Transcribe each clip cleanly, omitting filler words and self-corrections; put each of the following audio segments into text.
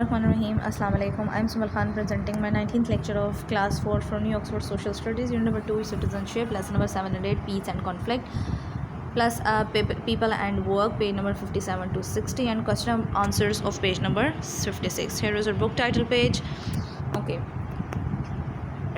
Rahim. Assalamu alaikum. I'm Sumal Khan presenting my 19th lecture of class 4 from New Oxford Social Studies, unit number 2 citizenship, lesson number 7 and 8 peace and conflict, plus people and work, page number 57 to 60, and question answers of page number 56. Here is our book title page. Okay,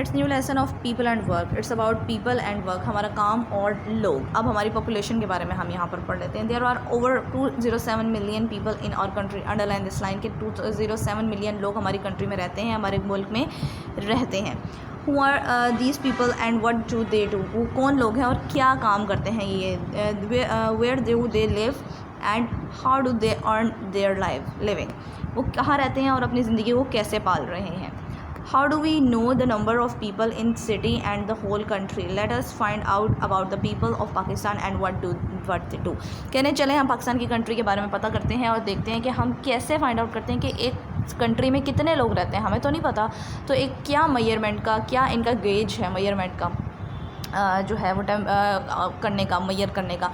it's new lesson of people and work. It's about people and work, हमारा काम और लोग. अब हमारी population के बारे में हम यहाँ पर पढ़ लेते हैं. There are over 207 million people in our country. Underline this line के 207 मिलियन लोग हमारी कंट्री में रहते हैं, हमारे मुल्क में रहते हैं. Who are these people and what do they do. वो कौन लोग हैं और क्या काम करते हैं ये. Where do they live and how do they earn their living. वो कहाँ रहते हैं और अपनी ज़िंदगी को कैसे पाल रहे हैं. How do we know the number of people in city and the whole country? Let us find out about the people of Pakistan and what they do. कहने चले हम पाकिस्तान की कंट्री के बारे में पता करते हैं और देखते हैं कि हम कैसे फाइंड आउट करते हैं कि एक कंट्री में कितने लोग रहते हैं. हमें तो नहीं पता, तो एक क्या मेजरमेंट का, क्या इनका गेज है मेजरमेंट का, जो है वो टाइम करने का, मेजर करने का.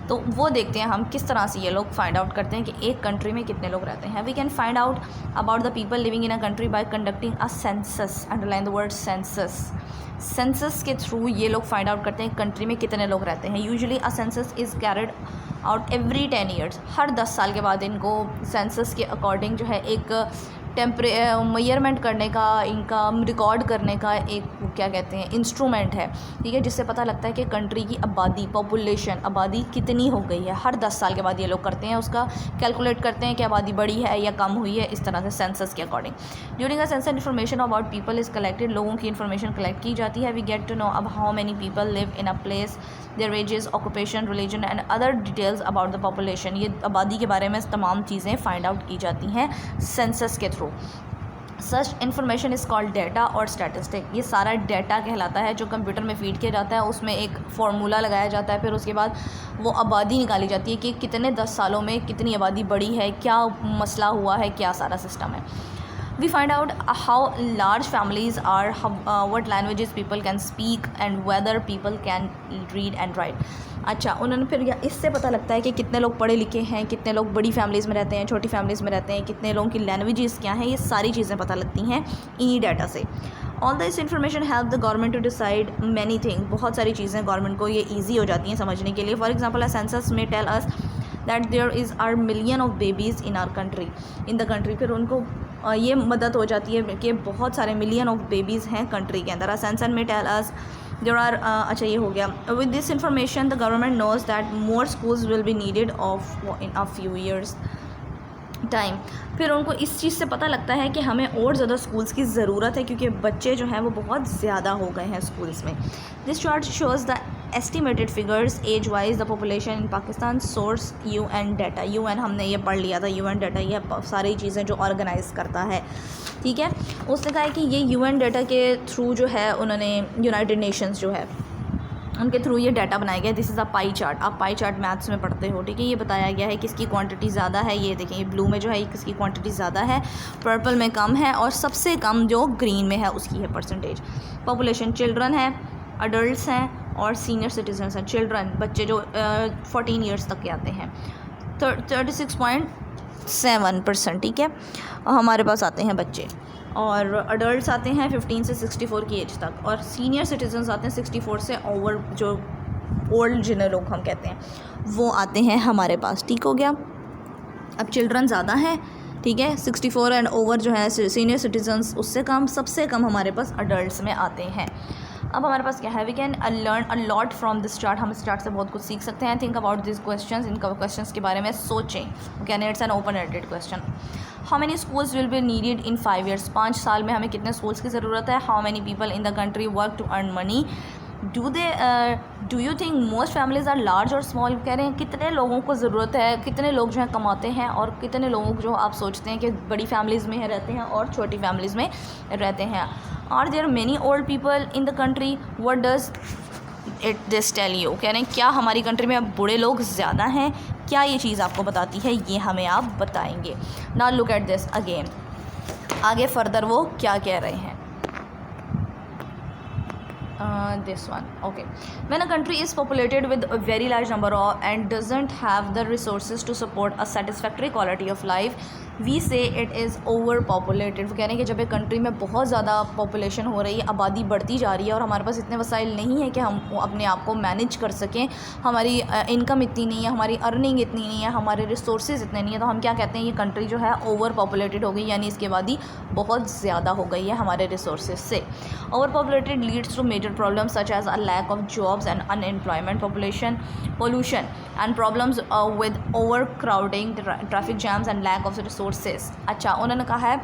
तो वो देखते हैं हम किस तरह से ये लोग फाइंड आउट करते हैं कि एक कंट्री में कितने लोग रहते हैं. We can find out about the people living in a country by conducting a census. Underline the word census. Census के थ्रू ये लोग फाइंड आउट करते हैं कंट्री में कितने लोग रहते हैं. Usually a census is carried out every 10 years. हर 10 साल के बाद इनको सेंसस के अकॉर्डिंग जो है एक मेजरमेंट करने का, इनका रिकॉर्ड करने का एक क्या कहते हैं इंस्ट्रूमेंट है. ठीक है, जिससे पता लगता है कि कंट्री की आबादी, पॉपुलेशन, आबादी कितनी हो गई है. हर 10 साल के बाद ये लोग करते हैं, उसका कैलकुलेट करते हैं कि आबादी बढ़ी है या कम हुई है, इस तरह से सेंसस के according. During a census information about people is collected. लोगों की इन्फॉर्मेशन कलेक्ट की जाती है. We get to know about how many people live in a place, their wages, occupation, religion and other details about the population. ये आबादी के बारे में तमाम चीज़ें फाइंड आउट की जाती हैं सेंसस के through. Such information is called data और स्टैटिस्टिक. ये सारा डाटा कहलाता है जो कंप्यूटर में फीड किया जाता है. उसमें एक फार्मूला लगाया जाता है, फिर उसके बाद वो आबादी निकाली जाती है कि कितने 10 सालों में कितनी आबादी बढ़ी है, क्या मसला हुआ है, क्या सारा सिस्टम है. We find out how large families are, what languages people can speak and whether people can read and write. अच्छा, उन्होंने फिर इससे पता लगता है कि कितने लोग पढ़े लिखे हैं, कितने लोग बड़ी फैमिलीज़ में रहते हैं, छोटी फैमिलीज़ में रहते हैं, कितने लोगों की लैंग्वेजेस क्या हैं. ये सारी चीज़ें पता लगती हैं इन्हीं डाटा से. All this information help the government to decide many thing. बहुत सारी चीज़ें गवर्नमेंट को ये ईजी हो जाती हैं समझने के लिए. For example a census may tell us that there is are million of babies in our country, in the country. फिर उनको ये मदद हो जाती है कि बहुत सारे मिलियन ऑफ बेबीज़ हैं कंट्री के अंदर. Census may tell us there are, अच्छा ये हो गया. With this information the government knows that more schools will be needed of in a few years time. फिर उनको इस चीज़ से पता लगता है कि हमें और ज़्यादा स्कूल्स की ज़रूरत है क्योंकि बच्चे जो हैं वो बहुत ज़्यादा हो गए हैं स्कूल्स में. This chart shows the estimated figures age wise the population in Pakistan. Source UN data. UN हमने ये पढ़ लिया था. UN डाटा ये सारी चीज़ें जो ऑर्गेनाइज़ करता है. ठीक है, उसने कहा है कि ये UN डाटा के थ्रू जो है उन्होंने यूनाइटेड नेशंस जो है उनके थ्रू ये डाटा बनाया गया. This is a pie chart. आप पाई चार्ट मैथ्स में पढ़ते हो. ठीक है, ये बताया गया है किसकी क्वांटिटी ज़्यादा है. ये देखें, ये ब्लू में जो है ये किसकी क्वांटिटी ज़्यादा है, पर्पल में कम है, और सबसे कम जो ग्रीन में है उसकी है परसेंटेज. पॉपुलेशन चिल्ड्रन है, अडल्ट्स हैं और सीनियर सिटीजन्स हैं. चिल्ड्रन बच्चे जो 14 ईयर्स तक के आते हैं 36.7%. ठीक है, हमारे पास आते हैं बच्चे, और अडल्ट्स आते हैं 15 से 64 की एज तक, और सीनियर सिटीजन्स आते हैं 64 से ओवर, जो ओल्ड जिन्हें लोग हम कहते हैं वो आते हैं हमारे पास. ठीक हो गया. अब चिल्ड्रन ज़्यादा हैं, ठीक है, 64 एंड ओवर जो है सीनियर सिटीजन्स उससे कम. सबसे कम हमारे पास अडल्ट्स में आते हैं. अब हमारे पास क्या है, we can learn a lot from this chart. हम इस चार्ट से बहुत कुछ सीख सकते हैं. Think about this questions. इन क्वेश्चंस के बारे में सोचें. Okay, it's an open ended question. How many schools will be needed in 5 years. 5 साल में हमें कितने स्कूल्स की ज़रूरत है. How many people in the country work to earn money. Do you think most families are large और small. कह रहे हैं कितने लोगों को ज़रूरत है, कितने लोग जो हैं कमाते हैं, और कितने लोग जो आप सोचते हैं कि बड़ी फैमिलीज़ में रहते हैं और छोटी फैमिलीज़ में रहते हैं. Are there many old people in the country. What does it this tell you. कह रहे हैं क्या हमारी कंट्री में अब बूढ़े लोग ज़्यादा हैं. क्या ये चीज़ आपको बताती है, ये हमें आप बताएंगे. Now look at this again. आगे फर्दर वो क्या कह रहे हैं. this one. Okay, when a country is populated with a very large number of and doesn't have the resources to support a satisfactory quality of life, we say it is over populated. वो कह रहे हैं कि जब एक country में बहुत ज़्यादा पॉपुलेशन हो रही है, आबादी बढ़ती जा रही है और हमारे पास इतने वसाइल नहीं है कि हम अपने आप को मैनेज कर सकें, हमारी इनकम इतनी नहीं है, हमारी अर्निंग इतनी नहीं है, हमारे रिसोर्सेज इतने नहीं है, तो हम क्या कहते हैं, ये कंट्री जो है ओवर पॉपुलेटेड हो गई, यानी इसकी आबादी बहुत ज़्यादा हो गई है हमारे रिसोर्सेज से। Over populated leads to major problems such as a lack of jobs and unemployment, population pollution and problems with over crowding, traffic jams and lack of resources. अच्छा, उन्होंने कहा है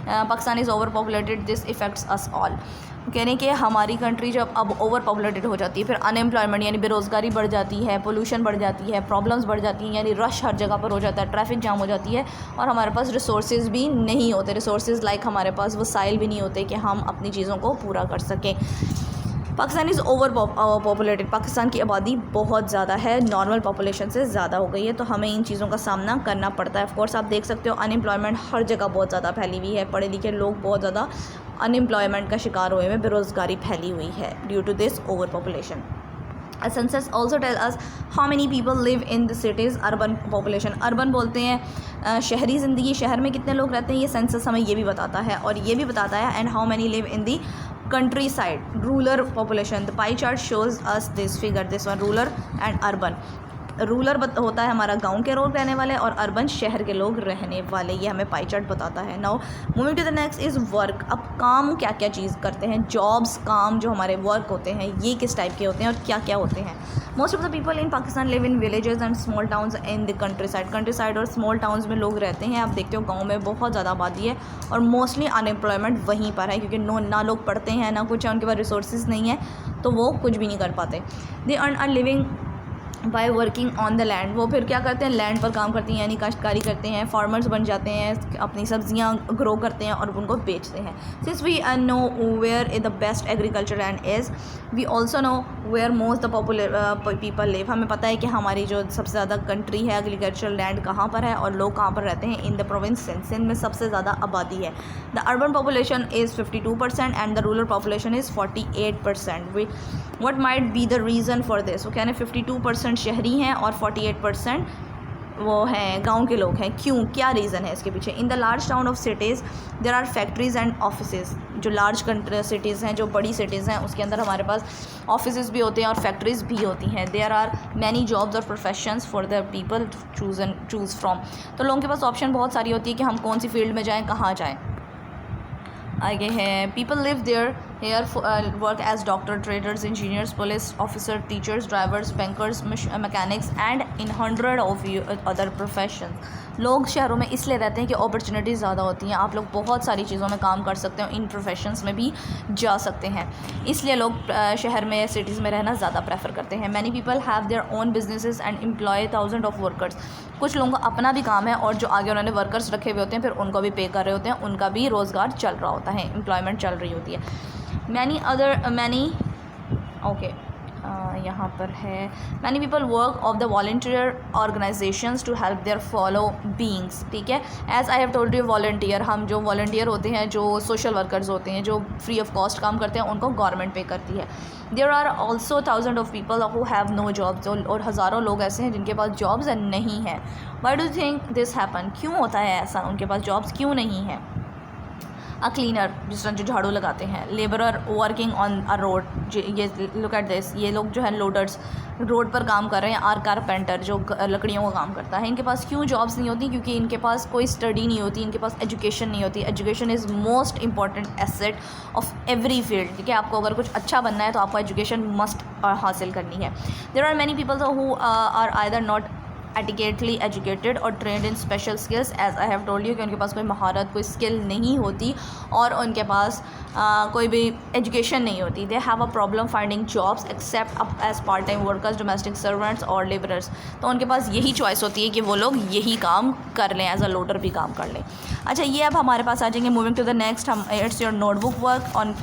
Pakistan is over populated, this affects us all. कह रहे हैं कि हमारी country जब अब ओवर पॉपुलेटेड हो जाती है, फिर अनएम्प्लॉयमेंट यानी बेरोज़गारी बढ़ जाती है, पोल्यूशन बढ़ जाती है, प्रॉब्लम्स बढ़ जाती हैं, यानी रश हर जगह पर हो जाता है, ट्रैफिक जाम हो जाती है और हमारे पास रिसोर्सेज भी नहीं होते, रिसोर्सेज लाइक हमारे पास वसाइल भी नहीं होते कि हम अपनी चीज़ों को पूरा कर सकें। Pakistan is over populated, Pakistan की आबादी बहुत ज़्यादा है, नॉर्मल पॉपुलेशन से ज़्यादा हो गई है, तो हमें इन चीज़ों का सामना करना पड़ता है। ऑफ कोर्स आप देख सकते हो अनएम्प्लॉयमेंट हर जगह बहुत ज़्यादा फैली हुई है, पढ़े लिखे लोग बहुत ज़्यादा अनएम्प्लॉयमेंट का शिकार हुए हैं, बेरोज़गारी फैली हुई है due to this over population. A census also tell us how many people live in the cities, urban population। Urban बोलते हैं शहरी ज़िंदगी, शहर में कितने लोग रहते हैं, ये सेंसस हमें ये भी बताता है, और ये भी बताता है and how many live in the country side, rural population। The pie chart shows us this figure, this one, rural and urban। Rural होता है हमारा गांव के लोग रहने वाले और अर्बन शहर के लोग रहने वाले, ये हमें पाई चार्ट बताता है। Now moving to the next is work. अब काम क्या क्या चीज़ करते हैं, जॉब्स, काम जो हमारे वर्क होते हैं ये किस टाइप के होते हैं और क्या क्या होते हैं। Most of the people in Pakistan live in villages and small towns in the country side और स्मॉल टाउन्स में लोग रहते हैं। आप देखते हो गाँव में बहुत ज़्यादा आबादी है और मोस्टली अनएम्प्लॉयमेंट वहीं पर है, क्योंकि ना लोग पढ़ते हैं ना कुछ है, उनके पास रिसोर्सेज नहीं है, तो वो कुछ भी नहीं कर पाते। They earn a living by working on the land. वो फिर क्या करते हैं, लैंड पर काम करते हैं, यानी काश्तकारी करते हैं, फार्मर्स बन जाते हैं, अपनी सब्जियां ग्रो करते हैं और उनको बेचते हैं। Since we know where is the best agriculture land is, we also know where most the popular people live. हमें पता है कि हमारी जो सबसे ज़्यादा कंट्री है, एग्रीकल्चर लैंड कहाँ पर है और लोग कहाँ पर रहते हैं, इन द प्रोविंस सिंध में सबसे ज़्यादा आबादी है। The urban population is 52% and the rural population is 48%। What might be the reason for this. वो कहने 52% शहरी हैं और 48% वो हैं गांव के लोग हैं। क्यों, क्या रीज़न है इसके पीछे। In the large town of cities there are factories and offices. जो लार्ज सिटीज़ हैं, जो बड़ी सिटीज़ हैं, उसके अंदर हमारे पास ऑफिसेज़ भी होते हैं और फैक्ट्रीज़ भी होती हैं। देयर आर मैनी जॉब्स और professions for the people choose from. तो लोगों के पास ऑप्शन बहुत सारी होती है कि हम कौन सी फील्ड में जाएँ, कहाँ जाएँ। आगे है people live there here work as doctor, traders, engineers, police officer, teachers, drivers, bankers, mechanics and in 100 of other profession. लोग शहरों में इसलिए रहते हैं कि अपॉर्चुनिटीज़ ज़्यादा होती हैं, आप लोग बहुत सारी चीज़ों में काम कर सकते हो, इन प्रोफेशंस में भी जा सकते हैं, इसलिए लोग शहर में, सिटीज़ में रहना ज़्यादा प्रेफर करते हैं। Many people have their own businesses and employ thousand of workers. कुछ लोगों का अपना भी काम है और जो आगे उन्होंने वर्कर्स रखे हुए होते हैं, फिर उनको भी पे कर रहे होते हैं, उनका भी रोज़गार चल रहा होता है, एम्प्लॉयमेंट चल रही होती है। यहाँ पर है many people work of the volunteer organisations to help their fellow beings. ठीक है, as I have told you volunteer, हम जो वॉल्टियर होते हैं, जो सोशल वर्कर्स होते हैं, जो फ्री ऑफ कॉस्ट काम करते हैं, उनको गवर्नमेंट पे करती है। There are also thousand of people who have no jobs, और हज़ारों लोग ऐसे हैं जिनके पास जॉब्स नहीं हैं। Why do you think this happen, क्यों होता है ऐसा, उनके पास जॉब्स क्यों नहीं हैं। अ क्लीनर, जिस तरह जो झाड़ू लगाते हैं, labourer working on a road, ये लुक एट दिस, ये लोग जो है लोडर्स रोड पर काम कर रहे हैं। आर कारपेंटर जो लकड़ियों का काम करता है, इनके पास क्यों जॉब्स नहीं होती, क्योंकि इनके पास कोई स्टडी नहीं होती, इनके पास एजुकेशन नहीं होती। Education is most important asset of every field. ठीक है, आपको अगर कुछ अच्छा बनना है तो आपको एजुकेशन मस्ट हासिल करनी है। There are many people who are either not adequately educated और trained in special skills, as I have told you कि उनके पास कोई महारत, कोई स्किल नहीं होती और उनके पास कोई भी एजुकेशन नहीं होती। They have a problem finding jobs except up as part time workers, domestic servants और लेबरर्स। तो उनके पास यही चॉइस होती है कि वो लोग यही काम कर लें, एज अ लोडर भी काम कर लें। अच्छा, ये अब हमारे पास आ जाएंगे। मूविंग टू द नेक्स्ट, हम it's your notebook work on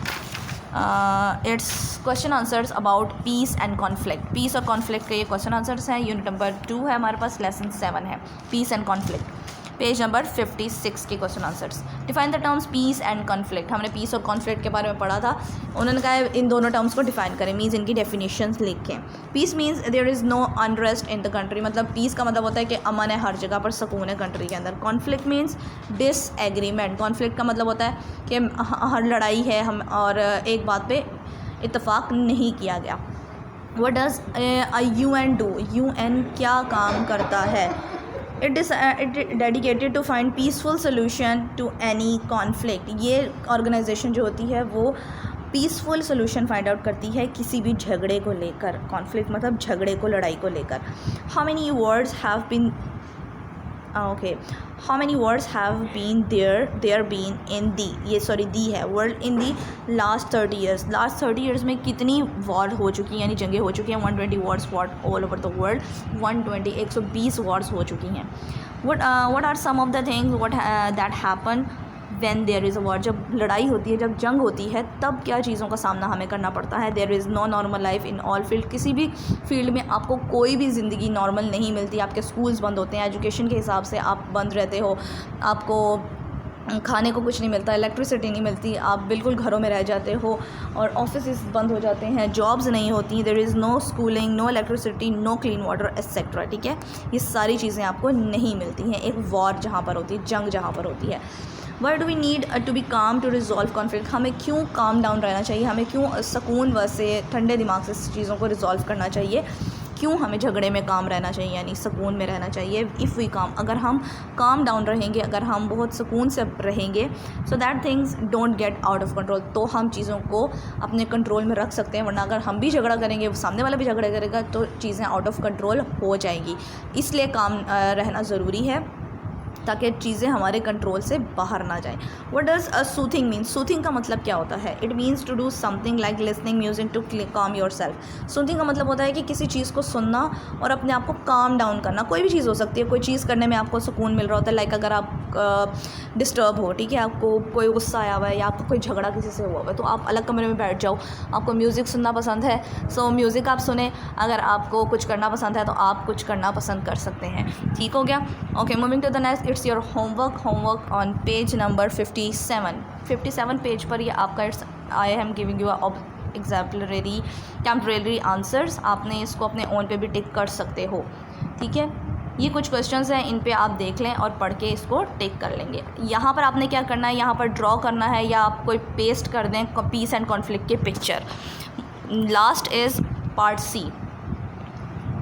it's question answers about peace and conflict. Peace और कॉन्फ्लिक्ट के ये क्वेश्चन आंसर्स हैं। यूनिट नंबर 2 है हमारे पास, लेसन 7 है, peace and conflict. Page number 56 के question answers. Define the terms peace and conflict. हमने पीस और कॉन्फ्लिक्ट के बारे में पढ़ा था। उन्होंने कहा इन दोनों टर्म्स को डिफाइन करें, मीन्स इनकी डेफिनेशंस लिखें। Peace means there is no unrest in the country, मतलब पीस का मतलब होता है कि अमन है, हर जगह पर सुकून है कंट्री के अंदर। Conflict means disagreement. कॉन्फ्लिक्ट का मतलब होता है कि हर लड़ाई है हम और एक बात पे इत्तेफाक नहीं किया गया। What does UN do? UN क्या काम करता है? It dedicated to find peaceful solution to any conflict. ये ऑर्गेनाइजेशन जो होती है वो पीसफुल सोल्यूशन फाइंड आउट करती है किसी भी झगड़े को लेकर। कॉन्फ्लिक्ट मतलब झगड़े को, लड़ाई को लेकर। How many words have been how many words have been there been in the, ये सॉरी दी है world in the last 30 years. Last 30 years में कितनी वॉर हो चुकी हैं, यानी जंगें हो चुकी हैं। 120 Wars fought all over the world. 120 Wars हो चुकी हैं। what are some of the things that happen when there is a war? जब लड़ाई होती है, जब जंग होती है, तब क्या चीज़ों का सामना हमें करना पड़ता है? there is no normal life in all field. किसी भी फील्ड में आपको कोई भी ज़िंदगी नॉर्मल नहीं मिलती। आपके स्कूल्स बंद होते हैं, एजुकेशन के हिसाब से आप बंद रहते हो, आपको खाने को कुछ नहीं मिलता, इलेक्ट्रिसिटी नहीं मिलती, आप बिल्कुल घरों में रह जाते हो, और ऑफिस बंद हो जाते हैं, जॉब्स नहीं होती, there is no schooling, no electricity, no clean water etcetera. ठीक है, ये सारी चीज़ें आपको नहीं मिलती हैं एक वॉर जहाँ पर होती है, जंग जहाँ पर होती है। Why do we need to be calm to resolve conflict? हमें क्यों काम डाउन रहना चाहिए? हमें क्यों सुकून से, ठंडे दिमाग से चीज़ों को रिजॉल्व करना चाहिए? क्यों हमें झगड़े में काम रहना चाहिए, यानी सुकून में रहना चाहिए? इफ़ वी काम, अगर हम काम डाउन रहेंगे, अगर हम बहुत सुकून से रहेंगे, so that things don't get out of control, तो हम चीज़ों को अपने कंट्रोल में रख सकते हैं। वरना अगर हम भी झगड़ा करेंगे, सामने वाला भी झगड़ा करेगा, तो चीज़ें आउट ऑफ कंट्रोल हो जाएंगी। इसलिए काम रहना ज़रूरी है ताकि चीज़ें हमारे कंट्रोल से बाहर ना जाएं। What does soothing mean? Soothing का मतलब क्या होता है? It means to do something like listening music to calm yourself. Soothing का मतलब होता है कि किसी चीज़ को सुनना और अपने आप को काम डाउन करना। कोई भी चीज़ हो सकती है, कोई चीज़ करने में आपको सुकून मिल रहा होता है। लाइक अगर आप डिस्टर्ब हो, ठीक है, आपको कोई गुस्सा आया हुआ है या आपको कोई झगड़ा किसी से हुआ हुआ है, तो आप अलग कमरे में बैठ जाओ, आपको म्यूज़िक सुनना पसंद है, सो म्यूज़िक आप सुने। अगर आपको कुछ करना पसंद है तो आप कुछ करना पसंद कर सकते हैं। ठीक हो गया? Okay, moving to the next, it's your homework on page number 57 page पर ये आपका I am giving you exemplary temporary answers. आपने इसको अपने ओन पे भी टिक कर सकते हो। ठीक है, ये कुछ क्वेश्चंस हैं, इन पे आप देख लें और पढ़ के इसको टिक कर लेंगे। यहाँ पर आपने क्या करना है, यहाँ पर ड्रॉ करना है या आप कोई पेस्ट कर दें पीस एंड कॉन्फ्लिक्ट के picture. Last is part C,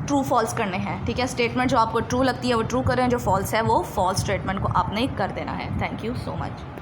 true false करने हैं। ठीक है, स्टेटमेंट जो आपको ट्रू लगती है वो ट्रू करें, जो फॉल्स है वो फॉल्स स्टेटमेंट को आपने कर देना है। Thank you so much.